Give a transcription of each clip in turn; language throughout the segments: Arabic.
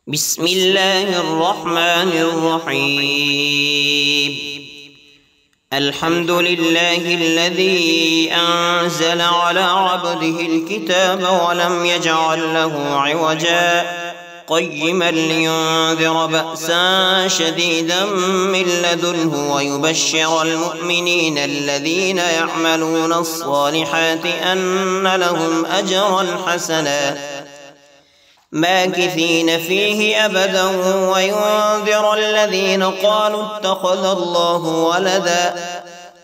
بسم الله الرحمن الرحيم. الحمد لله الذي أنزل على عبده الكتاب ولم يجعل له عوجا قيما لينذر بأسا شديدا من لدنه ويبشر المؤمنين الذين يعملون الصالحات أن لهم أجرا حسنا ماكثين فيه أبدا وينذر الذين قالوا اتخذ الله ولدا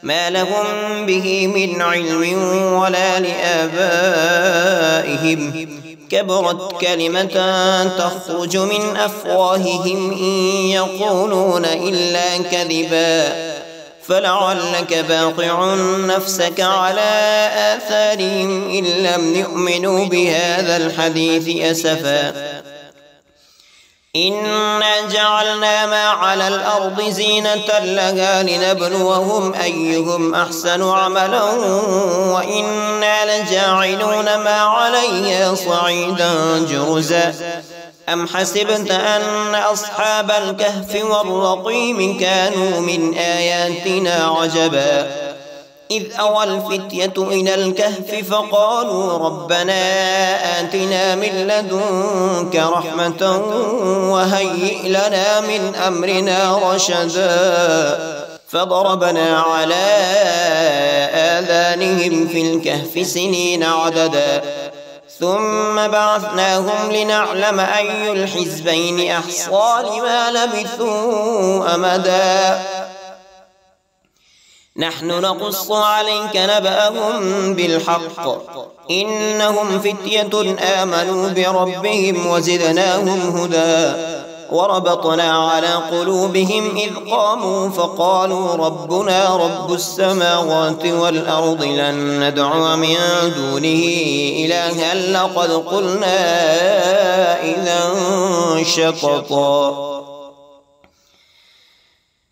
ما لهم به من علم ولا لآبائهم كبرت كلمة تخرج من أفواههم إن يقولون إلا كذبا فلعلك باقع نفسك على آثارهم إن لم يؤمنوا بهذا الحديث أسفا إنا جعلنا ما على الأرض زينة لها لنبلوهم أيهم أحسن عملا وإنا لجاعلون ما عليها صعيدا جرزا أم حسبت أن أصحاب الكهف والرقيم كانوا من آياتنا عجبا إذ أوى الفتية إلى الكهف فقالوا ربنا آتنا من لدنك رحمة وهيئ لنا من أمرنا رشدا فضربنا على آذانهم في الكهف سنين عددا ثم بعثناهم لنعلم أي الحزبين أحصى لما لبثوا أمدا نحن نقص عليك نبأهم بالحق إنهم فتية آمنوا بربهم وزدناهم هدى وربطنا على قلوبهم إذ قاموا فقالوا ربنا رب السماوات والأرض لن ندعو من دونه إلها لقد قلنا إذا شططا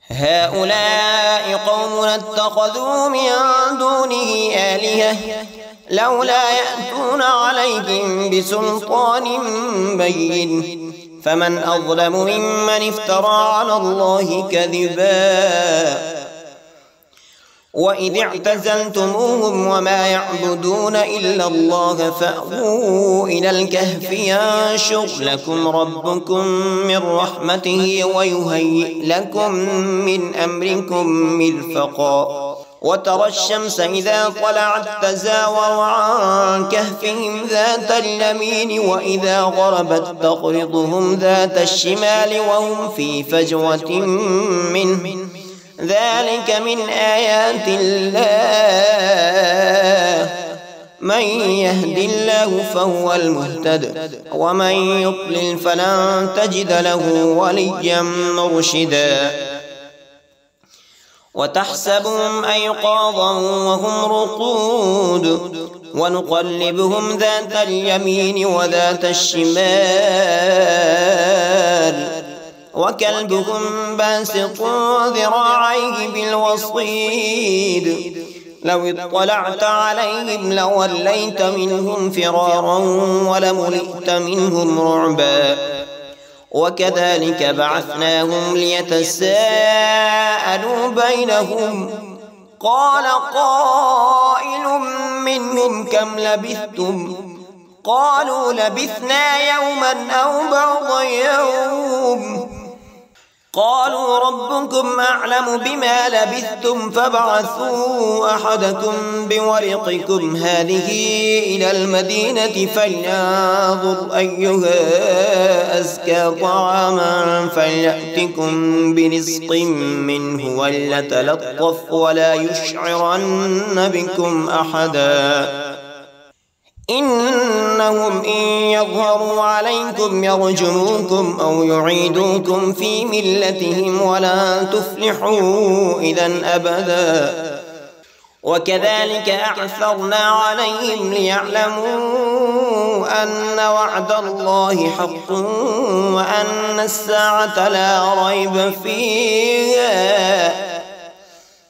هؤلاء قوم اتخذوا من دونه آلهة لولا يأتون عليهم بسلطان بين فمن أظلم ممن افترى على الله كذبا وإذ اعتزلتموهم وما يعبدون إلا الله فأووا إلى الكهف ينشر لكم ربكم من رحمته ويهيئ لكم من أمركم مرفقا وترى الشمس إذا طلعت تزاور عن كهفهم ذات اليمين وإذا غربت تقرضهم ذات الشمال وهم في فجوة منه ذلك من آيات الله من يهد الله فهو المهتد ومن يضلل فلن تجد له وليا مرشدا وتحسبهم أيقاظا وهم رقود ونقلبهم ذات اليمين وذات الشمال وكلبهم باسط ذراعيه بالوصيد لو اطلعت عليهم لوليت منهم فرارا ولملئت منهم رعبا وكذلك بعثناهم ليتساءلوا بينهم قال قائل منهم كم لبثتم قالوا لبثنا يوما أو بعض يوم قالوا ربكم أعلم بما لبثتم فابعثوا أحدكم بورقكم هذه إلى المدينة فلينظر أيها أزكى طعاما فليأتكم برزق منه وليتلطف ولا يشعرن بكم أحدا إنهم إن يظهروا عليكم يرجموكم أو يعيدوكم في ملتهم ولا تفلحوا إذا أبدا وكذلك أعثرنا عليهم ليعلموا أن وعد الله حق وأن الساعة لا ريب فيها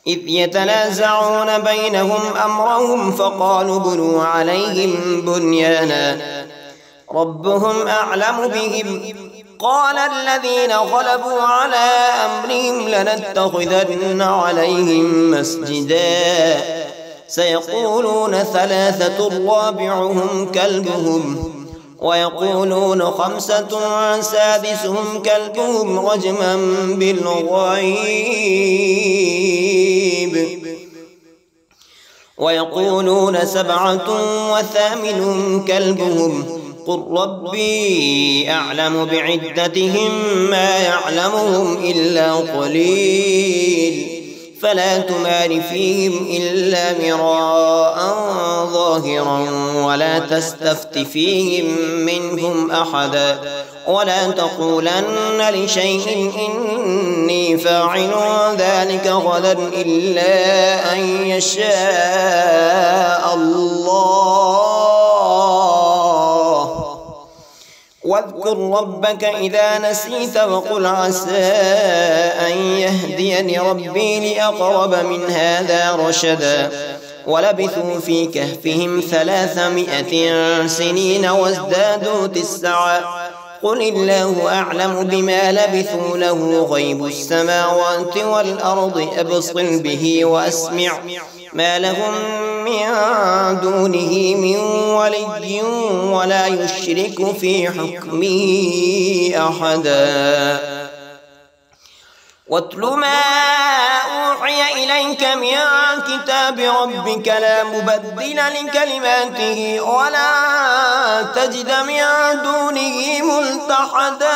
إذ يتنازعون بينهم أمرهم فقالوا بنوا عليهم بنيانا ربهم أعلم بهم قال الذين غلبوا على أمرهم لنتخذن عليهم مسجدا سيقولون ثلاثة رابعهم كلبهم ويقولون خمسة سادسهم كلبهم رجما بالغيب ويقولون سبعة وثامنهم كلبهم قل ربي أعلم بعدتهم ما يعلمهم إلا قليل فلا تمار فيهم إلا مراء ظاهرا ولا تستفت فيهم منهم أحدا ولا تقولن لشيء إني فاعل ذلك غدا إلا أن يشاء الله واذكر ربك إذا نسيت وقل عسى أن يهديني ربي لأقرب من هذا رشدا ولبثوا في كهفهم 300 سنين وازدادوا 9 قل الله أعلم بما لبثوا له غيب السماوات والأرض أبصر به وأسمع ما لهم من دونه من ولي ولا يشرك في حكمه أحدا واتل ما أوحي إليك من كتاب ربك لا مبدل لكلماته ولا تجد من دونه ملتحدا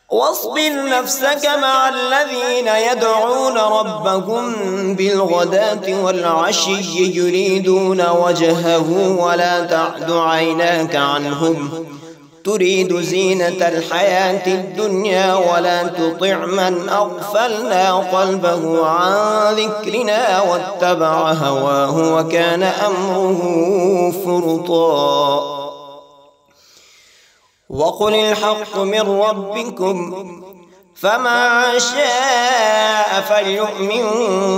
واصبر نفسك مع الذين يدعون ربهم بالغداة والعشي يريدون وجهه ولا تعد عيناك عنهم تريد زينة الحياة الدنيا ولا تطع من أغفلنا قلبه عن ذكرنا واتبع هواه وكان أمره فرطا وقل الحق من ربكم فمن شاء فليؤمن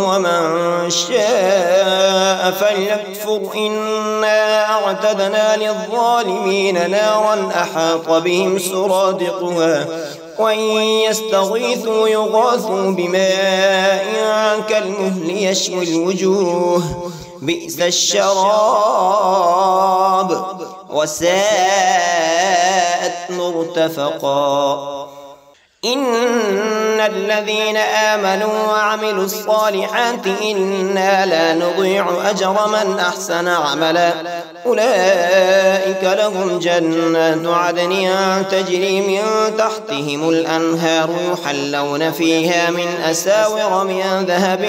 ومن شاء فليكفر إنا أعتدنا للظالمين نارا أحاط بهم سرادقها وإن يستغيثوا يغاثوا بماء كالمهل يشوي الوجوه بئس الشراب وساءت مرتفقا إن الذين آمنوا وعملوا الصالحات إنا لا نضيع أجر من أحسن عملا أولئك لهم جنات عدن تجري من تحتهم الأنهار يحلون فيها من أساور من ذهب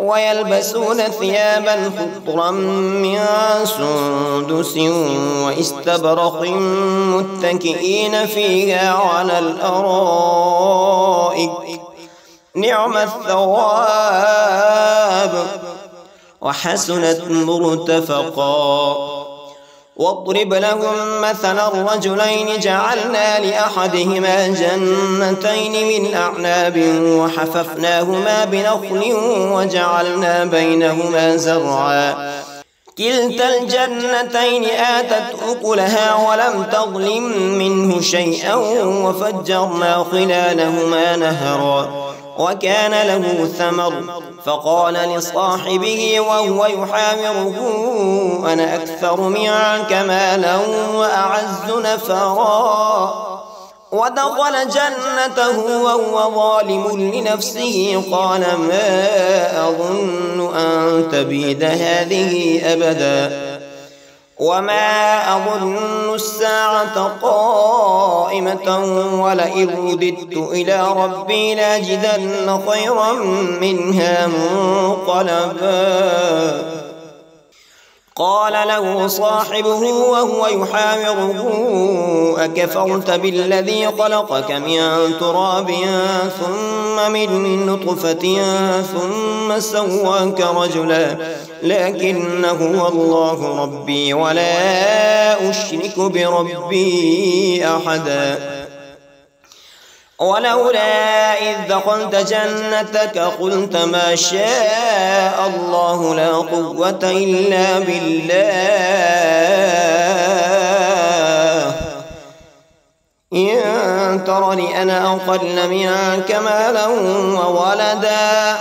ويلبسون ثيابا خضرا من سندس واستبرق متكئين فيها على الأرائك نعم الثواب وحسنت مرتفقا واضرب لهم مثلا الرجلين جعلنا لأحدهما جنتين من أعناب وحففناهما بنخل وجعلنا بينهما زرعا كلتا الجنتين آتت أكلها ولم تظلم منه شيئا وفجرنا خلالهما نهرا وكان له ثمر فقال لصاحبه وهو يحاوره أنا أكثر منك مالا وأعز نفرا ودخل جنته وهو ظالم لنفسه قال ما أظن أن تبيد هذه أبدا وما أظن الساعة قائمة ولئن رددت إلى ربي لاجدن خيرا منها منقلبا قال له صاحبه وهو يحاوره أكفرت بالذي خلقك من تراب ثم من نطفة ثم سواك رجلا لكن هو الله ربي ولا أشرك بربي أحدا ولولا إذ دخلت جنتك قلت ما شاء الله لا قوة إلا بالله ترني أنا أقل منك مالا وولدا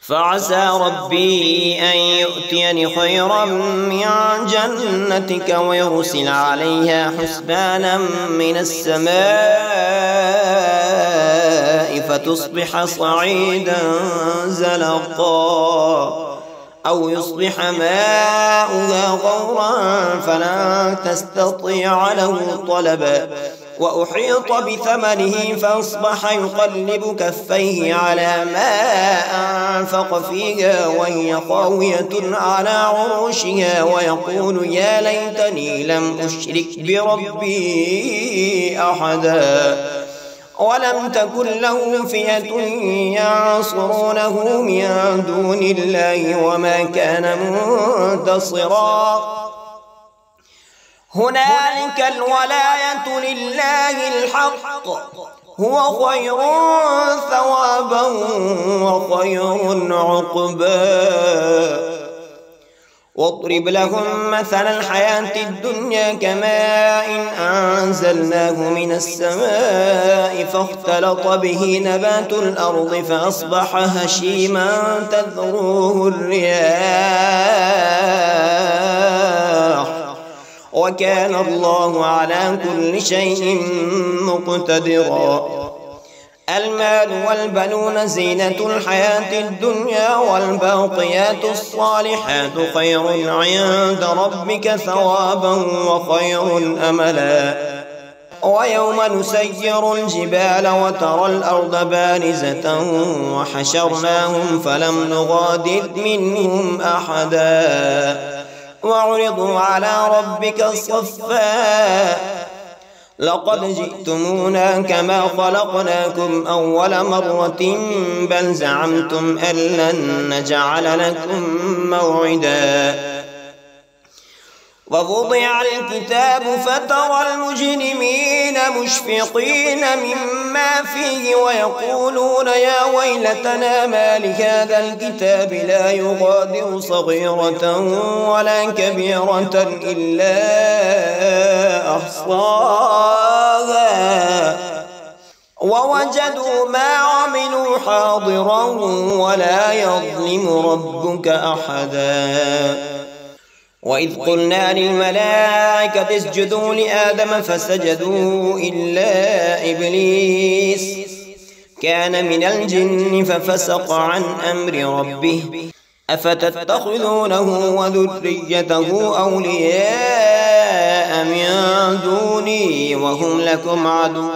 فعسى ربي أن يؤتيني خيرا من جنتك ويرسل عليها حسبانا من السماء فتصبح صعيدا زلقا أو يصبح ماؤها غورا فلا تستطيع له طلبا وأحيط بثمنه فأصبح يقلب كفيه على ما أنفق فيها وهي خاوية على عروشها ويقول يا ليتني لم أشرك بربي أحدا ولم تكن له فئة ينصرونه من دون الله وما كان منتصرا هنالك الولاية لله الحق هو خير ثوابا وخير عقبا واضرب لهم مثل الحياة الدنيا كماء أنزلناه من السماء فاختلط به نبات الأرض فأصبح هشيما تذروه الرياح وكان الله على كل شيء مقتدرا المال والبنون زينة الحياة الدنيا والباقيات الصالحات خير عند ربك ثوابا وخير أملا ويوم نسير الجبال وترى الأرض بارزة وحشرناهم فلم نغادر منهم أحدا وعرضوا على ربك صفا لقد جئتمونا كما خلقناكم أول مرة بل زعمتم أن لن نجعل لكم موعدا ووضع الكتاب فترى المجرمين مشفقين مما فيه ويقولون يا ويلتنا ما لهذا الكتاب لا يغادر صغيرة ولا كبيرة إلا أحصاها ووجدوا ما عملوا حاضرا ولا يظلم ربك أحدا وإذ قلنا للملائكة اسجدوا لآدم فسجدوا إلا إبليس كان من الجن ففسق عن أمر ربه أفتتخذونه وذريته أولياء من دوني وهم لكم عدو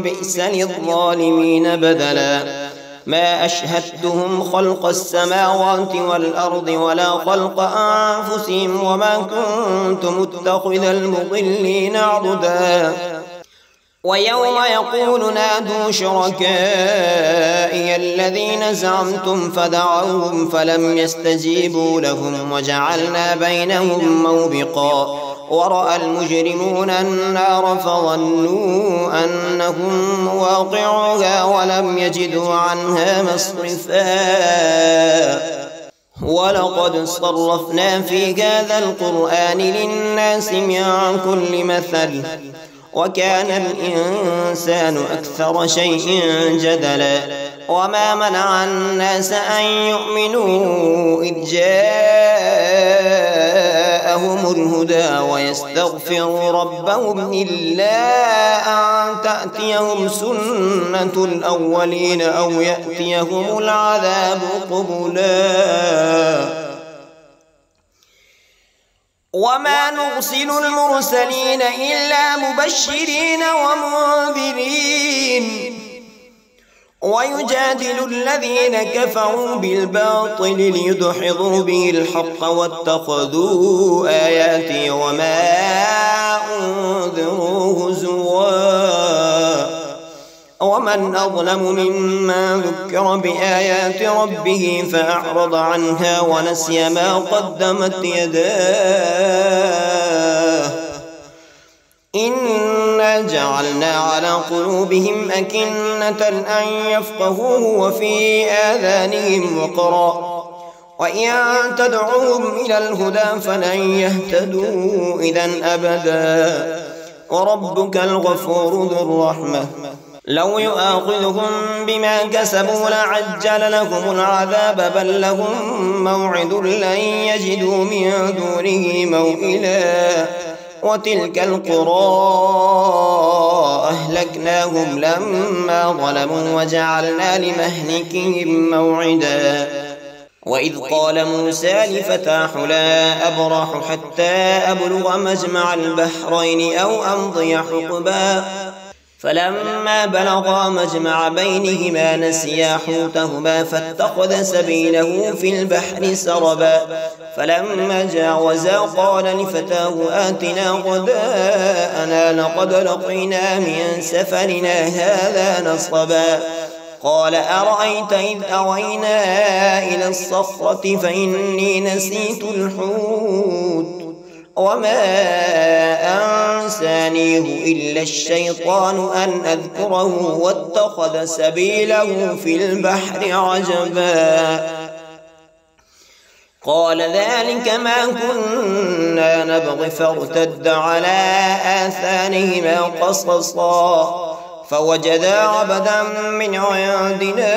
بئس للظالمين بدلا ما أشهدتهم خلق السماوات والأرض ولا خلق أنفسهم وما كنت متخذ المضلين عضدا ويوم يقول نادوا شركائي الذين زعمتم فدعوهم فلم يستجيبوا لهم وجعلنا بينهم موبقا ورأى المجرمون النار فظنوا أنهم واقعوها ولم يجدوا عنها مصرفا ولقد صرفنا في هذا القرآن للناس من كل مثل وكان الإنسان أكثر شيء جدلا وما منع الناس أن يؤمنوا إذ جاءهم الهدى ويستغفروا ربهم إلا أن تأتيهم سنة الأولين أو يأتيهم العذاب قبلا وما نرسل المرسلين إلا مبشرين ومنذرين ويجادل الذين كفروا بالباطل ليدحضوا به الحق واتخذوا آياتي وما أنذروا هزوا ومن أظلم ممن ذكر بآيات ربه فأعرض عنها ونسي ما قدمت يداه إنا جعلنا على قلوبهم أكنة أن يفقهوه وفي آذانهم وقرا وإن تدعوهم إلى الهدى فلن يهتدوا إذا أبدا وربك الغفور ذو الرحمة لو يؤاخذهم بما كسبوا لعجل لهم العذاب بل لهم موعد لن يجدوا من دونه موئلا وتلك القرى أهلكناهم لما ظلموا وجعلنا لمهلكهم موعدا وإذ قال موسى لفتاه لا أبرح حتى أبلغ مجمع البحرين أو أمضي حقبا فلما بلغا مجمع بينهما نسيا حوتهما فاتخذ سبيله في البحر سربا فلما جاوزا قال لفتاه آتنا غداءنا لقد لقينا من سفرنا هذا نصبا قال أرأيت إذ أوينا إلى الصخرة فإني نسيت الحوت وما أنسانيه إلا الشيطان أن أذكره واتخذ سبيله في البحر عجبا قال ذلك ما كنا نبغي فارتد على آثارهما قصصا فوجدا عبدا من عندنا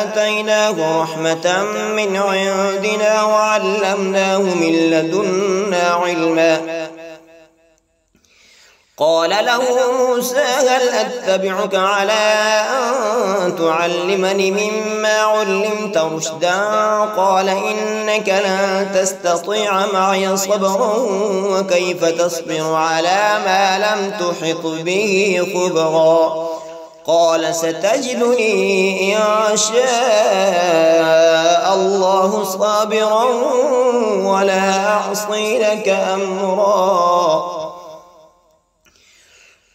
آتيناه رحمة من عندنا وعلمناه من لدنا علما قال له موسى هل أتبعك على أن تعلمني مما علمت رشدا قال إنك لن تستطيع معي صبرا وكيف تصبر على ما لم تحط به خبرا قال ستجدني إن شاء الله صابرا ولا أعصي لك أمرا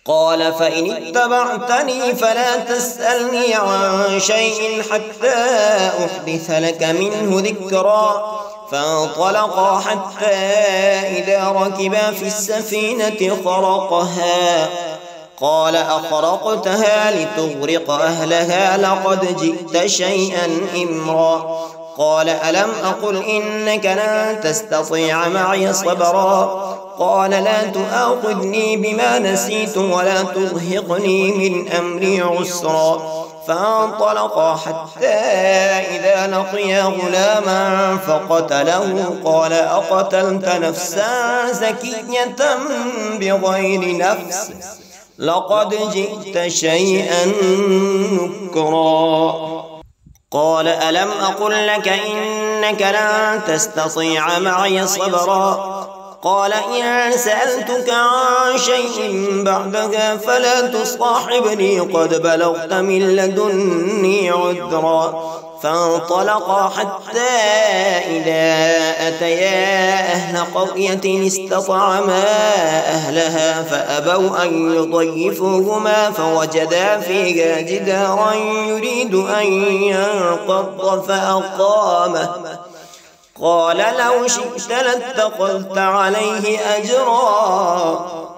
قال فإن اتبعتني فلا تسألني عن شيء حتى أحدث لك منه ذكرا فانطلقا حتى إذا ركبا في السفينة خرقها قال أخرقتها لتغرق أهلها لقد جئت شيئا إمرا قال ألم أقل إنك لن تستطيع معي صبرا قال لا تؤاخذني بما نسيت ولا ترهقني من أمري عسرا فانطلقا حتى إذا لقيا غلاما فقتله قال أقتلت نفسا زكية بغير نفس لقد جئت شيئا نكرا قال ألم أقل لك إنك لن تستطيع معي صبرا قال إن سألتك عن شيء بعدها فلا تصاحبني قد بلغت من لدني عذرا فانطلقا حتى إذا أتيا أهل قرية استطعما أهلها فأبوا أن يضيفوهما فوجدا فيها جدارا يريد أن ينقض فأقامه قال لو شئت لاتخذت عليه أجرا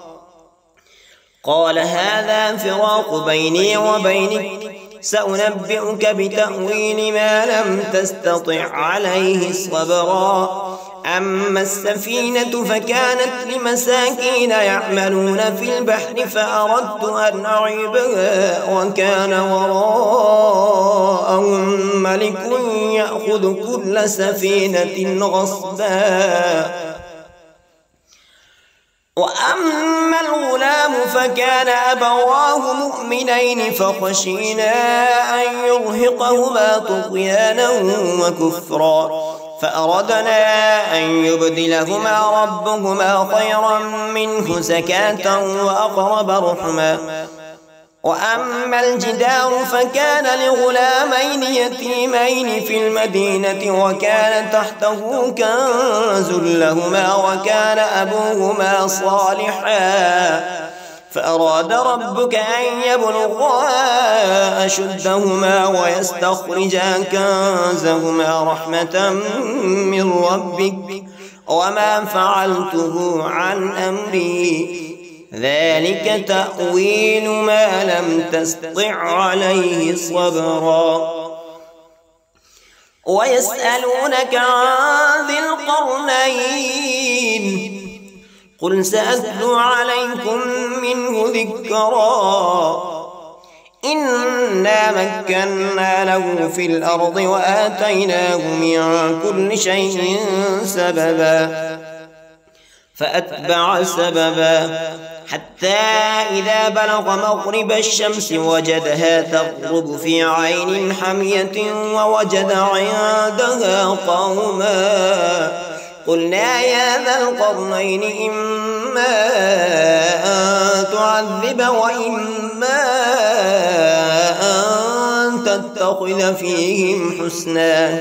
قال هذا فراق بيني وبينك سأنبئك بتأويل ما لم تستطع عليه صبرا أما السفينة فكانت لمساكين يعملون في البحر فأردت أن أعيبها وكان وراءهم ملك يأخذ كل سفينة غصبا وأما الغلام فكان أبواه مؤمنين فخشينا أن يرهقهما طغيانا وكفرا فأردنا أن يبدلهما ربهما خيرا منه زكاة وأقرب رحما وأما الجدار فكان لغلامين يتيمين في المدينة وكان تحته كنز لهما وكان أبوهما صالحا فأراد ربك أن يبلغا أشدهما ويستخرجا كنزهما رحمة من ربك وما فعلته عن أمري ذلك تأويل ما لم تستطع عليه صبرا ويسألونك عن ذي القرنين قل سأتلو عليكم منه ذكرا إنا مكنا له في الأرض وآتيناه من كل شيء سببا فأتبع سببا حتى إذا بلغ مغرب الشمس وجدها تغرب في عين حمية ووجد عندها قوما قلنا يا ذا القرنين إما أن تعذب وإما أن تتخذ فيهم حسنا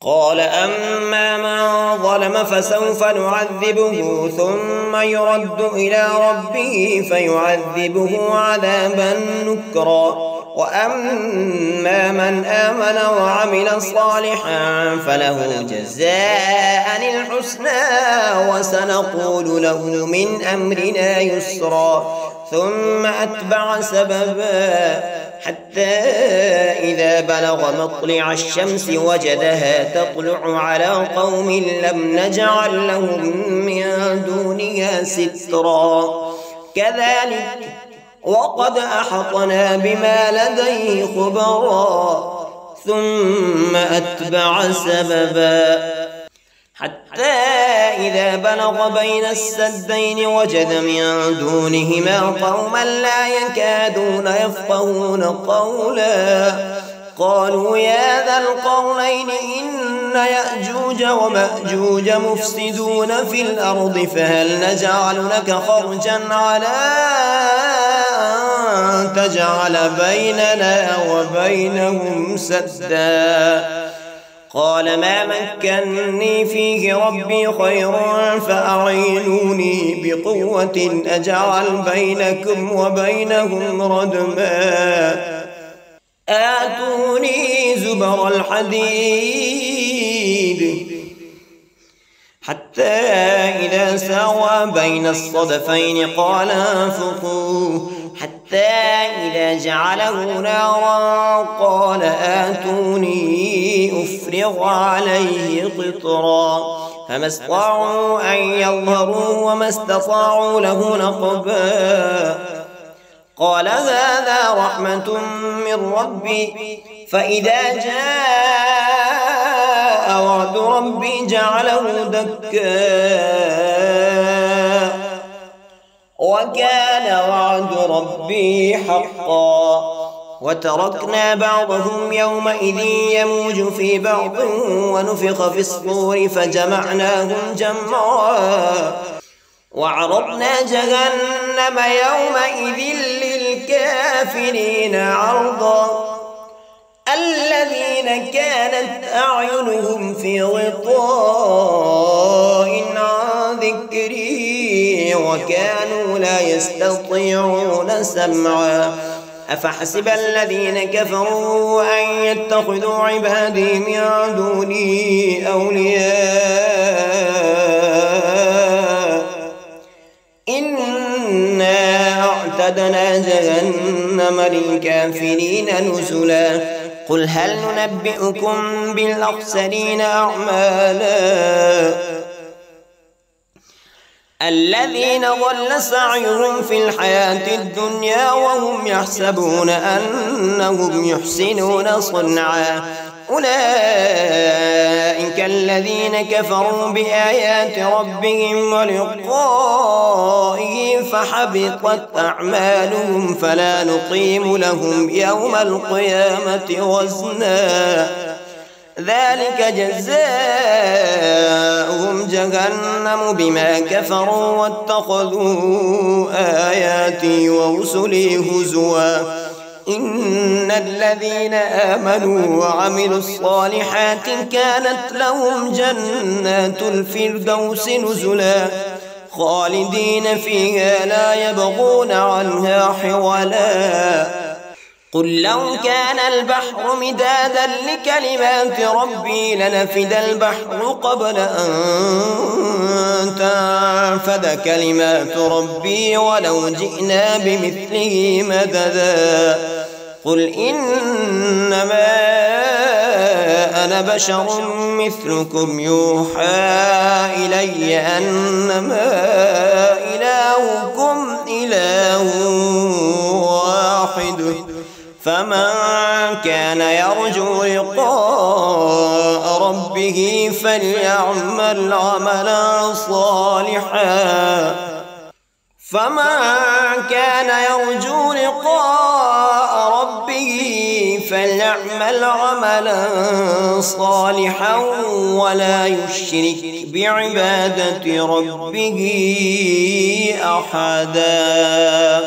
قال أما من ظلم فسوف نعذبه ثم يرد إلى ربه فيعذبه عذابا نكرا وأما من آمن وعمل صالحا فله جزاء الحسنى وسنقول له من أمرنا يسرا ثم أتبع سببا حتى إذا بلغ مطلع الشمس وجدها تطلع على قوم لم نجعل لهم من دونها سترا كذلك وقد أحطنا بما لديه خبرا ثم أتبع سببا حتى إذا بلغ بين السدين وجد من دونهما قوما لا يكادون يفقهون قولا قالوا يا ذا القرنين إن يأجوج ومأجوج مفسدون في الأرض فهل نجعل لك خرجا على أن تجعل بيننا وبينهم سدا قال ما مكنني فيه ربي خير فأعينوني بقوة أجعل بينكم وبينهم ردما آتوني زبر الحديد حتى إذا ساوى بين الصدفين قال انفخوا حتى إذا جعله نارا قال آتوني أفرغ عليه قطرا فما استطاعوا أن يظهروا وما استطاعوا له نقبا قال هذا رحمة من ربي فإذا جاء وعد ربي جعله دكا وكان وعد ربي حقا وتركنا بعضهم يومئذ يموج في بعض ونفخ في الصور فجمعناهم جمعا وعرضنا جهنم يومئذ للكافرين عرضا الذين كانت أعينهم في غطاء عن ذكري وكانوا لا يستطيعون سمعا أفحسب الذين كفروا أن يتخذوا عبادي من دوني أولياء إنا أعتدنا جهنم للكافرين نزلا قل هل ننبئكم بالأخسرين أعمالا الذين ضل سعيهم في الحياة الدنيا وهم يحسبون أنهم يحسنون صنعا أولئك الذين كفروا بآيات ربهم ولقائه فحبطت أعمالهم فلا نقيم لهم يوم القيامة وزنا ذلك جزاؤهم جهنم بما كفروا واتخذوا آياتي ورسلي هزوا إن الذين آمنوا وعملوا الصالحات كانت لهم جنات الفردوس نزلا خالدين فيها لا يبغون عنها حولا قل لو كان البحر مدادا لكلمات ربي لنفد البحر قبل أن تنفد كلمات ربي ولو جئنا بمثله مددا قل إنما أنا بشر مثلكم يوحى إلي أنما إلهكم إله واحد فمن كان يرجو لقاء ربه فليعمل عملا صالحا ولا يشرك بعبادة ربه أحدا.